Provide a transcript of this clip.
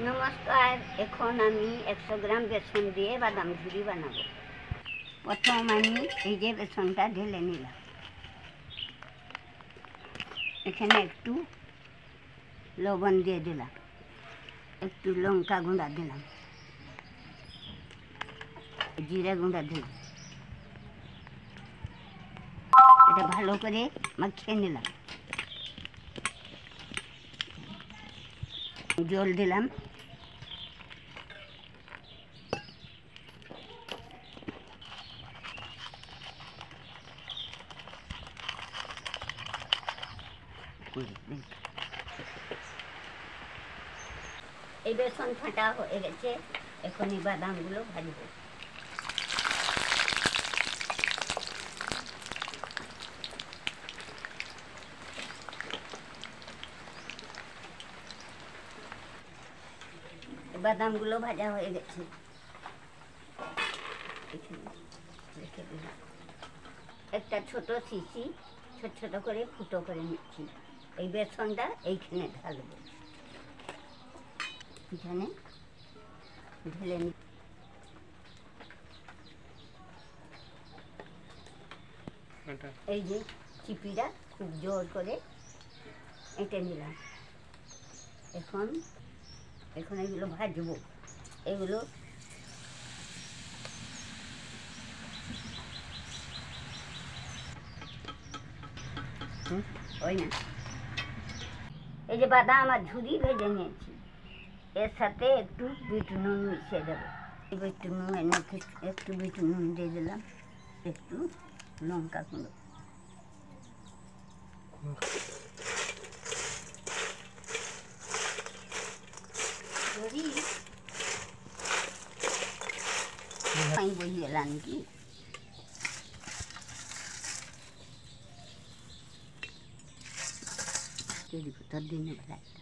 নমস্কার, এখন আমি 100 গ্রাম বেসন দিয়ে বাদাম ঝুরি বানাবো। প্রথম আমি এই যে বেসনটা ঢেলে নিলাম, এখানে একটু লবণ দিয়ে দিলাম, একটু লঙ্কা গুঁড়া দিলাম, জিরা গুঁড়া দিলাম, এটা ভালো করে মাখিয়ে নিলাম। জল দিলাম, এই বেসন ফাটা হয়ে গেছে, এখন এই বাদামগুলো ভাজবো। বাদামগুলো ভাজা হয়ে গেছে, একটা ছোট শিশি ছোট ছোট করে ফুটো করে নিচ্ছি। এই বেসনটা এইখানে ঢালবো, এখানে ঢেলে নি। এই যে চিপিটা খুব জোর করে এঁটে নিলাম। এখন এগুলো ভাজবো। এগুলো ওই না, এই যে বাদাম আর ঝুরি ভেজে নিয়েছি, এর সাথে একটু বিট নুন মিশিয়ে দেবো। বিট নুন একটু বিট নুন দিয়ে দিলাম, একটু লঙ্কা গুঁড়ো, বসিয়ে কি তৈরি করতে দিনে বেলা একটা